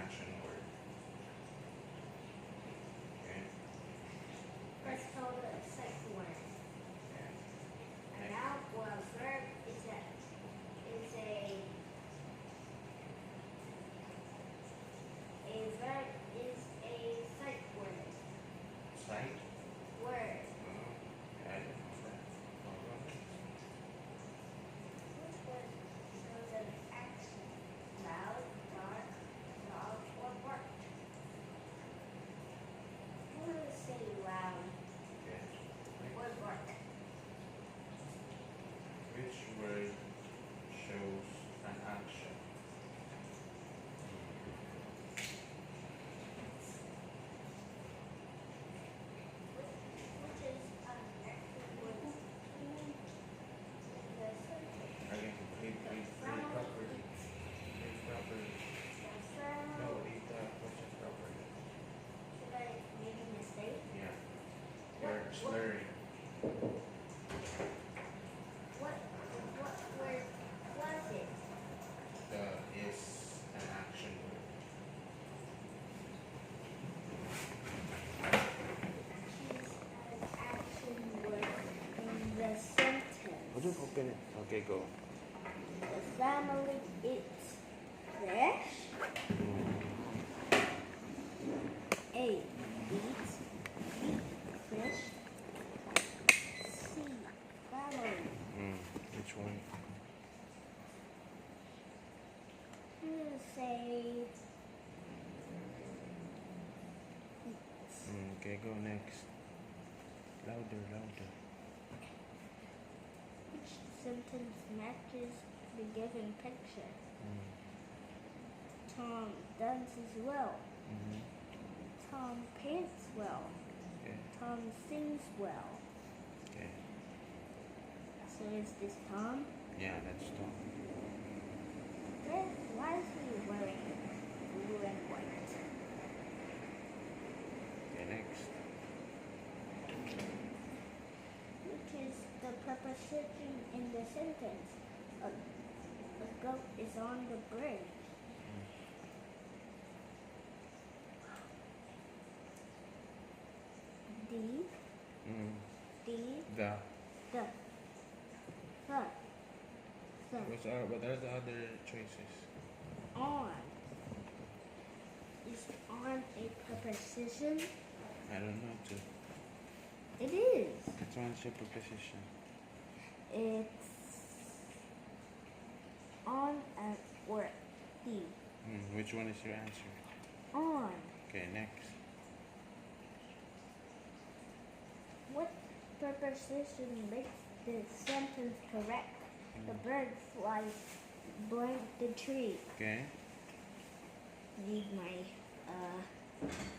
action word. Okay. Let's call it a second word. Yeah. And now, well, verb is a verb is a sight word. Sight. Word. Oh, yeah, I didn't know that. All right. Which word shows an action? Loud, dark, dog, or bark? I'm gonna say loud Okay. or bark. Which word shows an action? Which is an action word in the sentence? Again, read properly. Read properly. No, read the question properly. Should I make a mistake? Yeah. You're slurring. What word was it? The is an action word. Choose an action word in the sentence. Open it. Okay, go. The family eats fish. A. Eats. B. Fish. C. Family. Which one? I'm gonna say eats. Okay, go next. Louder, louder. Which sentence matches the given picture? Tom dances well. Tom paints well. Okay. Tom sings well. Okay. So is this Tom? Yeah, that's Tom. Why is he wearing blue and white? Okay, next. Which is the preposition in the sentence? A goat is on the bridge. D. D. The. The. What are the other choices? On. Is on a preposition? I don't know too. It is. Which one's your preposition? It's on and or D. Which one is your answer? On. Okay, next. What preposition makes the sentence correct? The bird flies blank the tree. Okay. Need my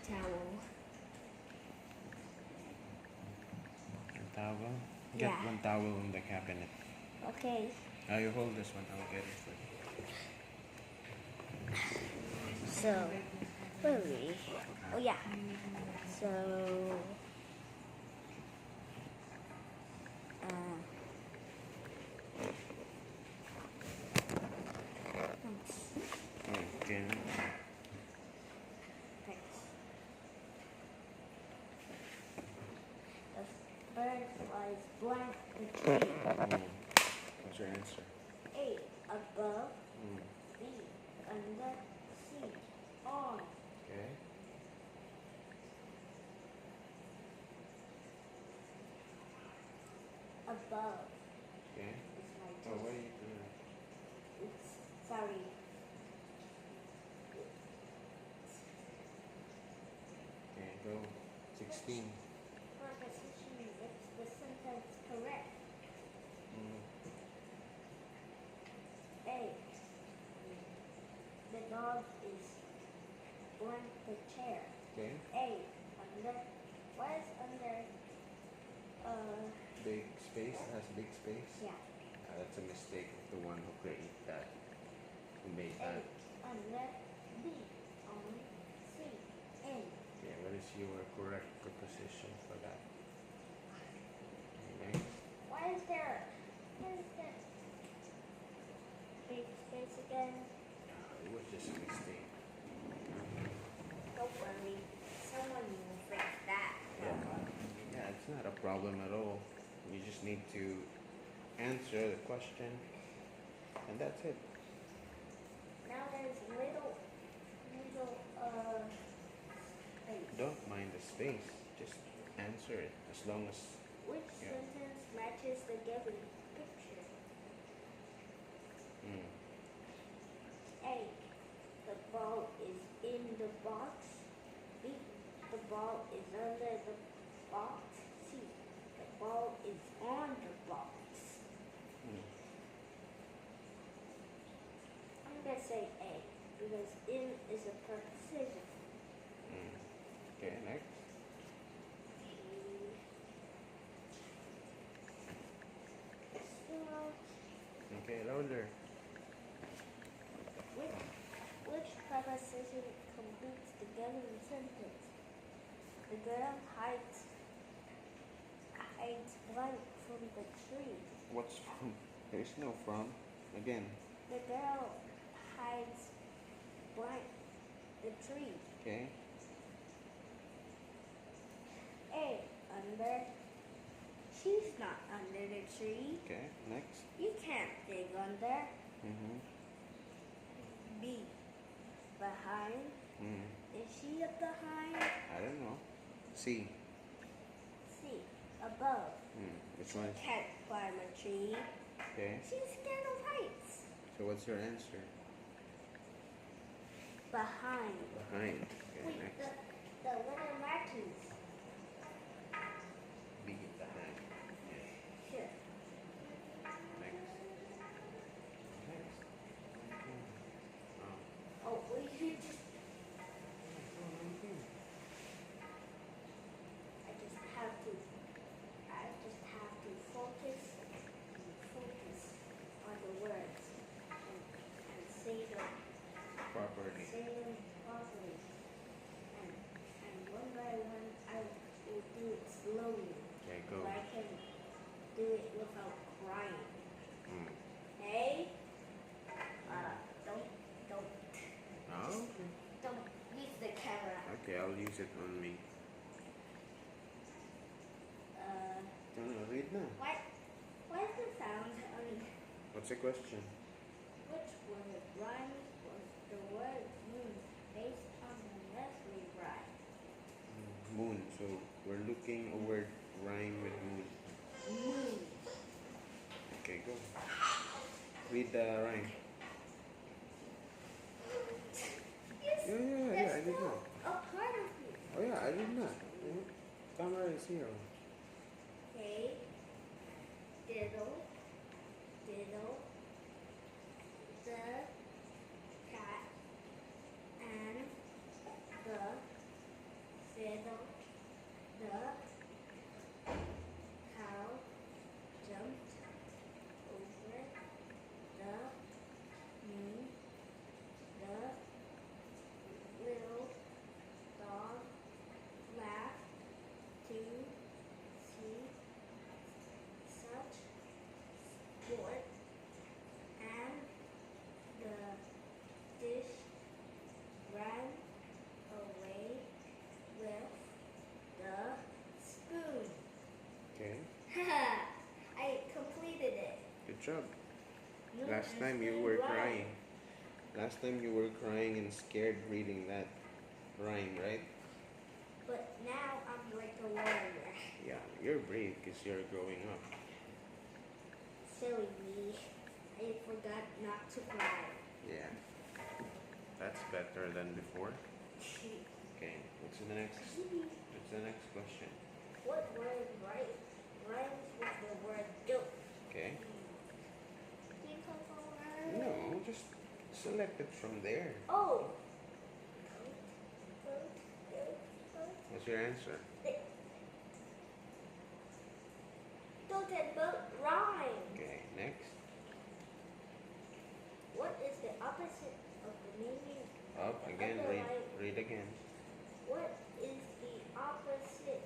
towel. Your towel? Get Yeah. one towel in the cabinet. Okay. Now you hold this one. I'll get it for you. So, where are we? Oh yeah. So, thanks. Okay. Thanks. The bird flies blank the tree. What's your answer? A. Above. B. Under. C. On. Okay. Above Okay. is my Oh, what are choice. you doing? It's sorry. Okay, go. 16. Preposition makes the sentence correct. A. The dog is blank the chair. Okay. A. Under. What is under? Big space. It has big space. Yeah. That's a mistake of the one who created that. Who made A. that. Under. B. On. C. In. Okay, what is your correct preposition for that? Okay. Why is there big space again? It was just a mistake. don't worry. Someone will fix that problem. Yeah, it's not a problem at all. You just need to answer the question, and that's it. Now there's little space. Don't mind the space. Just answer it as long as. Which Yeah. sentence matches the given picture? Mm. A. The ball is in the box. B. The ball is under the box. C. The ball is on the box. Mm. I'm gonna say A because in is a preposition. Mm. Okay, next. So, Okay, louder. which preposition completes the given sentence? The girl hides blank from the tree. What's from? There's no from. Again. The girl hides blank the tree. Okay. A. Under. She's not under the tree. Okay, next. You can't dig under. Mm-hmm. B. Behind. Mm. Is she up behind? I don't know. C. C. Above. Which one? Can't climb a tree. Okay. She's scared of heights. So what's your answer? Behind. Behind. Okay, Wait, next. the little markings. B. Behind. Yeah. Sure. Next. Next. Oh. Oh, we should just. I just have to focus on the words and say them Properly. properly. And one by one, I will do it slowly. Okay, So go. I can do it without crying. Mm. Hey? Don't Oh? use the camera. Okay, I'll use it on me. Read now. Why is the sound on What's the question? which word rhymes with the word moon based on the nursery rhyme? Moon. So we're looking a word rhyme with moon. Moon. Okay, go. Read the rhyme. Yes, Yeah, that's I did still not. a part of me. Oh yeah, I did not. Camera is here. Okay. Diddle. The cat and the fiddle. The cow jumped over the moon. The little dog laughed to see such sport, and the dish ran away with the spoon. Okay. I completed it. Good job. Moon Last and time you spoon were rhyme. crying. Last time you were crying and scared reading that rhyme, right? But now I'm like a warrior. Yeah, you're brave because you're growing up. Silly me. I forgot not to cry. Yeah. That's better than before. Okay, what's the next question? What word rhymes with the word dope? Okay. Think of a word. No, just select it from there. Oh. What's your answer? Goat and boat rhyme. Okay, next. What is the opposite of the meaning? Up again, read again. What is the opposite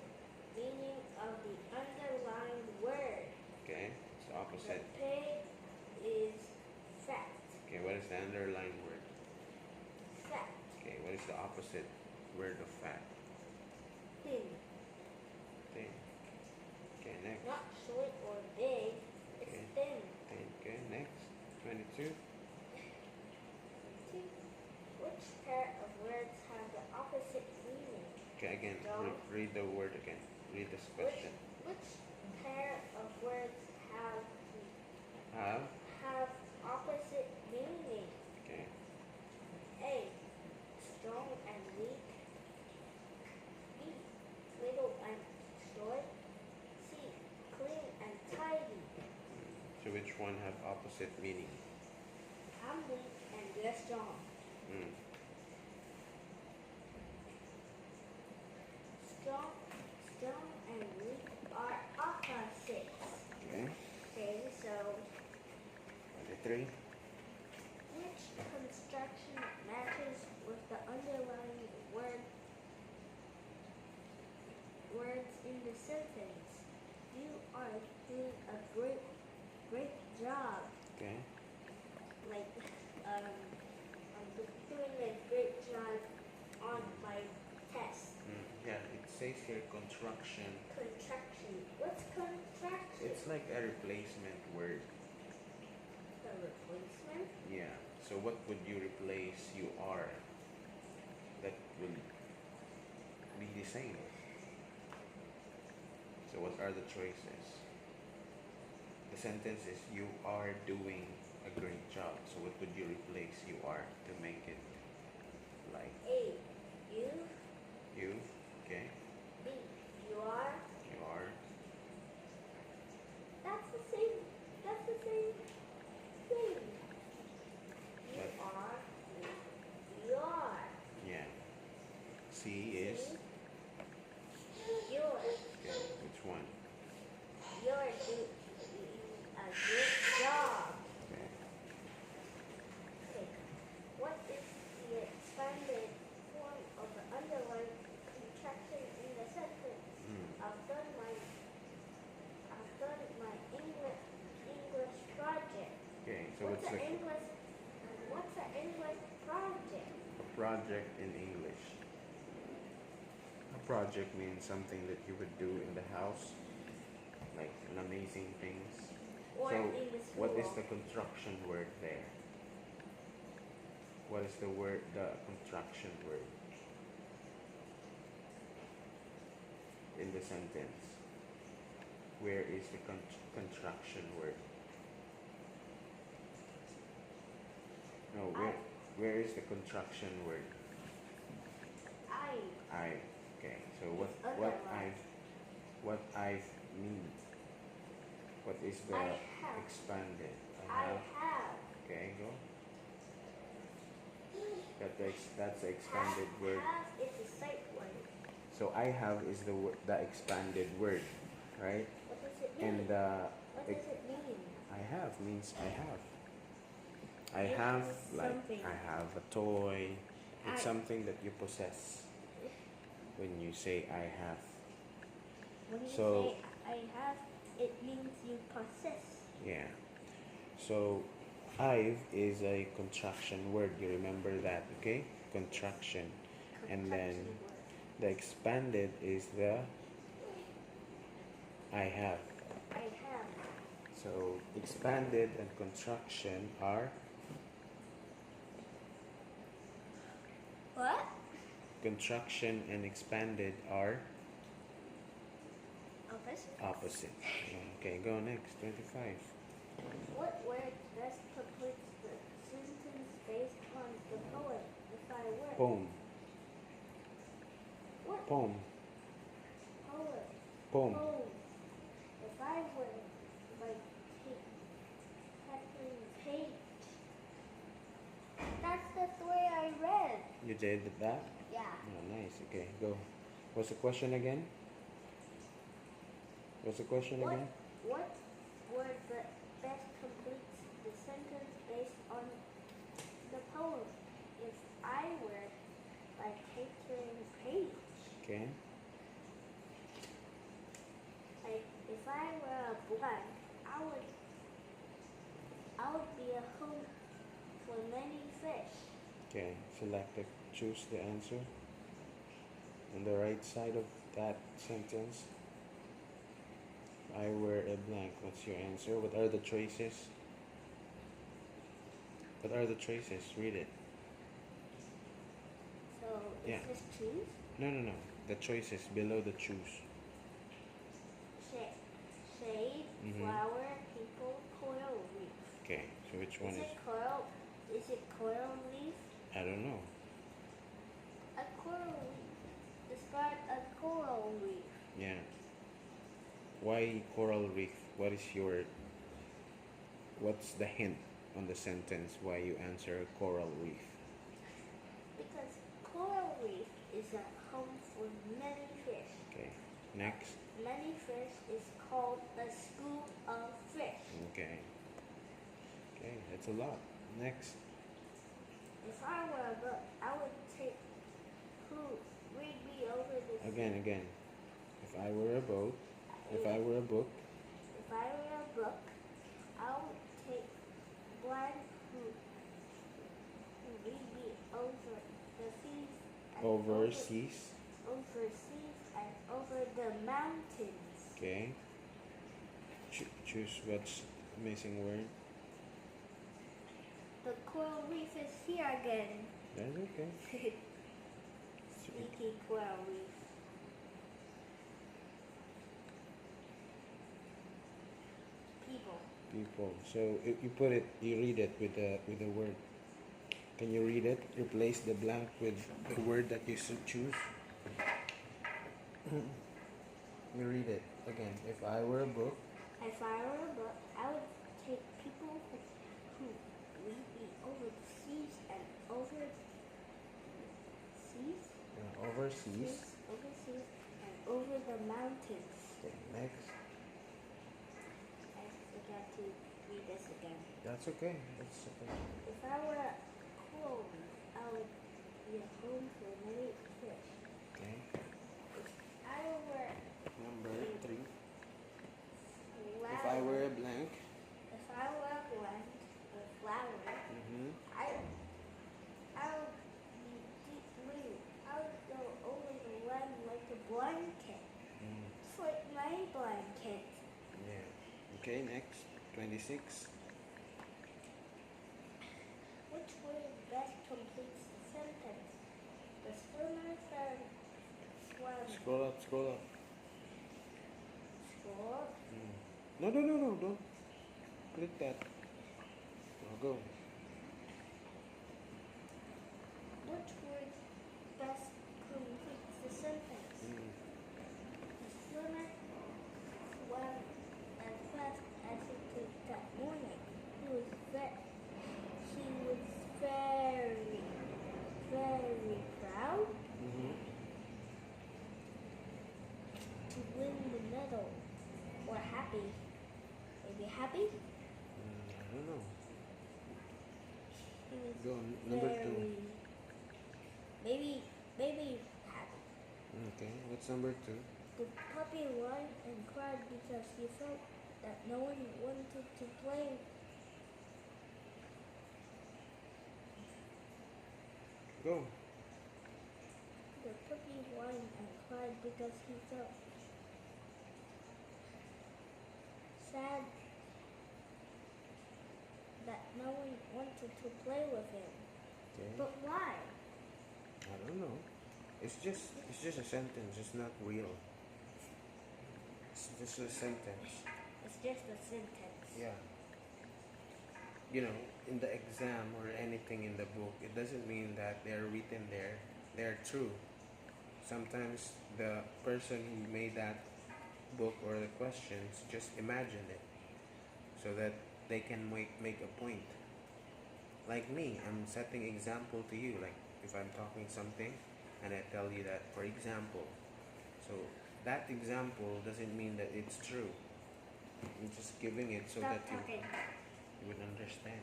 meaning of the underlined word? Okay, it's the The opposite. pig is fat. Okay, what is the underlined word? Fat. Okay, what is the opposite? word of fat? Thin. Thin. Okay, next. Not short or big. It's Okay. thin. Thin. Okay, next. 22. Which pair of words have the opposite meaning? Okay, again, Dog. read the word again. Read this question. Which pair of words Have. have opposite meaning? Okay. A. Strong and weak. B. Little and short. C. Clean and tidy. So which one have opposite meaning? I'm weak and you're strong. Mm. Strong and weak are opposites. Okay. Okay, so 23. which construction matches with the underlying words in the sentence? You are doing a great job. Okay. Like, I'm doing a great job on my test. Yeah, it says here contraction. Contraction. What's contraction? It's like a replacement word. The replacement? Yeah. So what would you replace you are? That will be the same. So what are the choices? The sentence is you are doing a great job. So what would you replace you are to make it like A. You. you? Okay. B. You are. You are. That's the same. That's the same thing. You But- are. You are. Yeah. C is. You're. Okay. Which one? You're doing a good job. Okay. Okay. What is the expanded form of the underlined contraction in the sentence? I've done my English project. Okay. So What's what's an the English project? a project in English? A project means something that you would do in the house, like an amazing things. Or So in the school? what is the construction word there? What is the construction word in the sentence? Where is the construction word? No, where is the construction word? I. Okay. So what I've means? What is the I have. expanded? I have. Okay, go. That's the expanded word. Have is a sight word. So I have is the expanded word, right? What does it mean? And What does it mean? I have means I have. I You have have like something. I have a toy. It's I- something that you possess when you say I have. When you So- say I have, it means you possess. Yeah. So I've is a contraction word. You remember that, okay? Contraction. And then Contraction word. the expanded is the I have. I have. So expanded and contraction are What? contraction and expanded are Opposite. opposite. Okay, go next. 25. What word best completes the sentence based on the poem? If I were. Poem. What? Poem. Poem. Poem. Poem. If I were like Kathleen Page. That's the way I read. You did that? Yeah. Oh, nice. Okay, go. What's the question again? What's the question What, again? what word best completes the sentence based on the poem? If I were like Catherine Page. Okay. Like if I were a blank, I would be a home for many fish. Okay. Select the choose the answer. On the right side of that sentence, I wear a blank. What's your answer? What are the choices? What are the choices? Read it. So Yeah. is this choose? No. The choices below the choose. Shade, Mhm. flower, people, coral reef. Okay, so which one Is is? it coral? Is it coral reef? I don't know. A coral reef. Describe a coral reef. Yeah. Why coral reef? What's the hint on the sentence why you answer coral reef? Because coral reef is a home for many fish. Okay. Next. Many fish is called a school of fish. Okay. Okay, that's a lot. Next. If I were a book, I would take who read me over this. Again. If I were a boat, if I were a book, If I were a book, I would take one who read me over the seas and overseas. over seas and over the mountains. Okay. Choose what's missing word. The coral reef is here again. That's okay. Sneaky coral reef. People. So you read it with the word. Can you read it? Replace the blank with the word that you should choose. You read it again. If I were a book. If I were a book, I would take people who lead me over the seas and over seas. Overseas. Overseas and over the mountains. Okay, next. I forgot to read this again. That's okay. That's okay. If I were a coral reef, I would be a home for many fish. Okay. If I were Number 3. flower, If I were a blank. if I were a blank, a flower, I would be deep blue. I would go over the land like a blanket. It's like my blanket. Yeah. Okay, next. 26. Which word best completes the sentence? The swimmer said swam. Scroll up. Swore. No, don't click that. Now go. Which word best completes the sentence? The swimmer swam as fast as he could that morning. He was very, very proud to win the medal. Or happy. Maybe happy? I don't know. He was Go on, number 2. Maybe happy. Okay, what's number 2? The puppy whined and cried because he felt that no one wanted to play. Go. The puppy whined and cried because he felt sad that no one wanted to play with him. Okay. But why? I don't know. It's just a sentence. It's not real. It's just a sentence. It's just a sentence. Yeah. You know, in the exam or anything in the book, it doesn't mean that they're written there. They're true. Sometimes the person who made that book or the questions just imagine it so that they can make a point. Like me, I'm setting example to you. Like if I'm talking something and I tell you that, for example, so that example doesn't mean that it's true. I'm just giving it so Stop that talking. you would understand.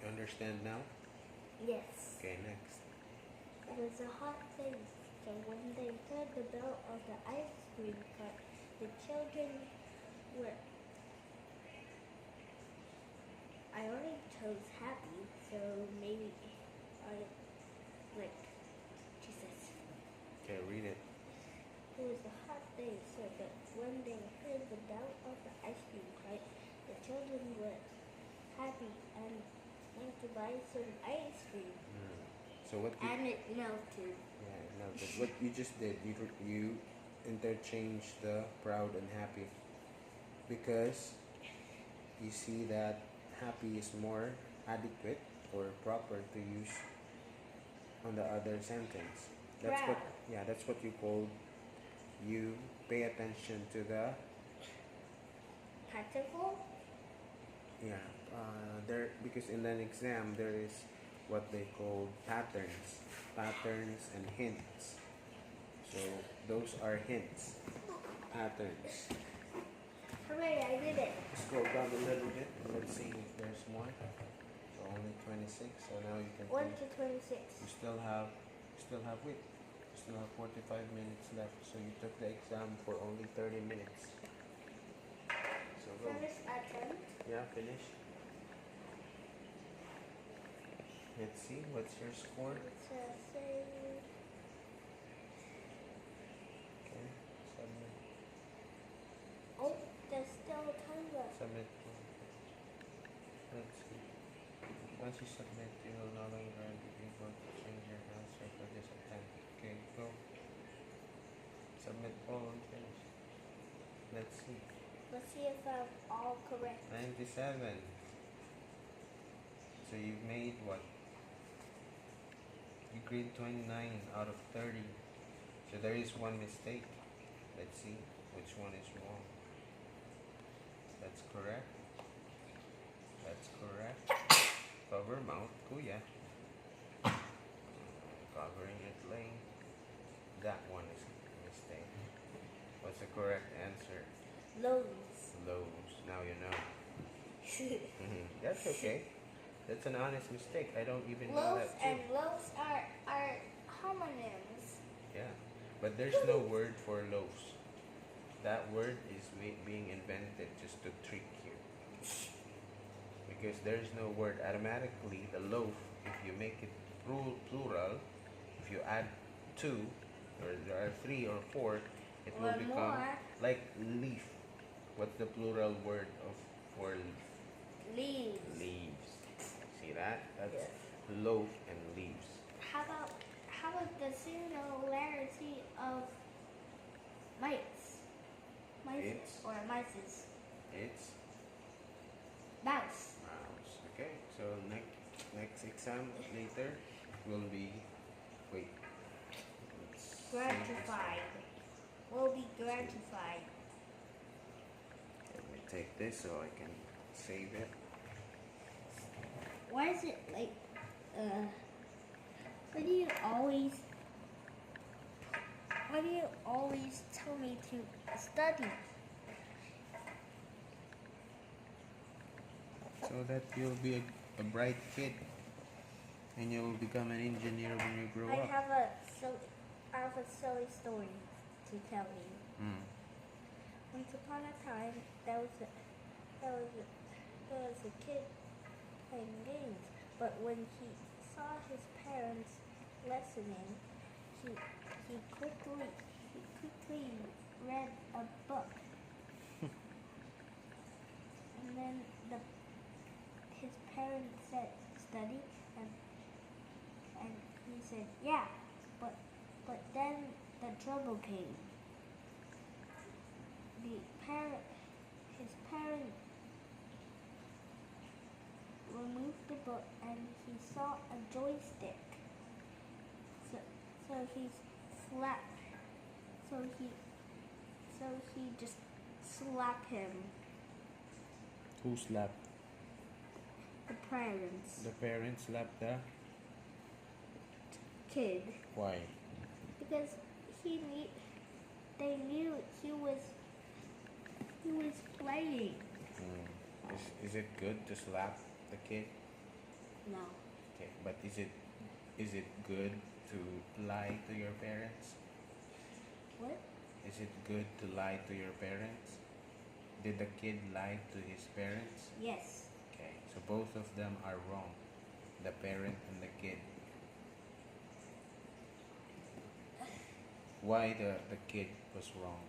You understand now? Yes. Okay, next. It was a hot day, so when they heard the bell of the ice cream cart, the children were. I already chose happy, so maybe I like Jesus. Okay. and went to buy some ice cream. So what you, And it melted. yeah, no, but what you just did, you interchange the proud and happy, because you see that happy is more adequate or proper to use on the other sentence. That's what, Proud. yeah, that's what you call, you pay attention to the, Particle? yeah, there, because in an exam there is what they call patterns and hints. So those are hints, patterns. Hooray, I did it. Scroll down a little bit and let's see if there's more. So only 26. So now you can 1 think. to 26. You still have wait. You still have 45 minutes left. So you took the exam for only 30 minutes. So go. First attempt. Yeah, finish. Let's see. What's your score? Let's say Okay. Submit. oh, there's still time left. Submit. Let's see. Once you submit, you will no longer be able to change your answer for this attempt. Okay, go. Submit all and finish. Let's see. Let's see if I'm all correct. 97. So you've made what? You grade 29 out of 30. So there is one mistake. Let's see which one is wrong. That's correct. That's correct. Cover mouth, kuya. Covering it lane. That one is a mistake. What's the correct answer? Loads. Lows. Now you know. That's okay. That's an honest mistake. I don't even know Loaves that too. and loaves are homonyms. Yeah, but there's no word for loaves. That word is being invented just to trick you. Because there's no word. Automatically, the loaf, if you make it plural, if you add 2, or there are 3 or 4, it will Or become more. like leaf. What's the plural word of for leaf? Leaves. Leaves. See that? That's Yes. loaf and leaves. How about the singularity of mice? Mices It's- or mices. It's Mouse. mouse. Okay, so next exam later will be, wait. Let's save this one. Gratified. Will be gratified. Let me take this so I can save it. Why is it like why do you always tell me to study? So that you'll be a bright kid and you'll become an engineer when you grow I up. have a silly story to tell you. Mm. Once upon a time, there was a kid playing games, but when he saw his parents listening, he quickly read a book, and then his parents said study, and he said yeah, but then the trouble came. His parent removed the book and he saw a joystick. So he slapped. So he just slapped him. Who slapped? The parents. The parents slapped the Kid. why? Because they knew he was playing. Mm. Is it good to slap the kid? No. Okay, but is it good to lie to your parents? What? Is it good to lie to your parents? Did the kid lie to his parents? Yes. Okay, so both of them are wrong. The parent and the kid. Why the kid was wrong?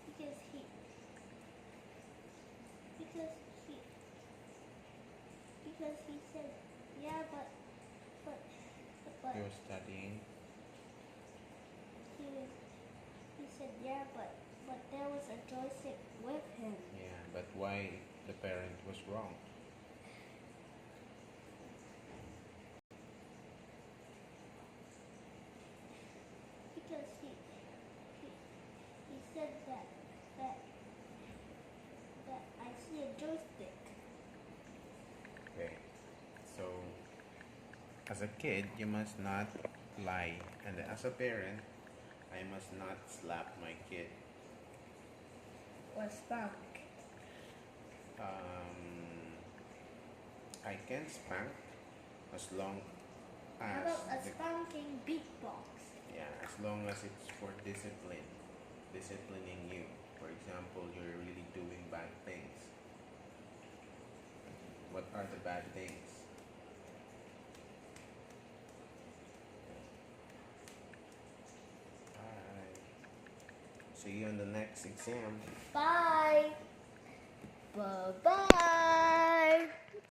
Because because he said, yeah, but He was studying. he said, yeah, but there was a joystick with him. Yeah, but why the parent was wrong? Because he said that I see a joystick. Okay. So, as a kid, you must not lie, and as a parent, I must not slap my kid. Or spank. I can spank as long How as about a the, spanking beatbox? yeah, as long as it's for disciplining you. For example, you're really doing bad things. What are the bad things? Bye. See you on the next exam. Bye. Bye-bye.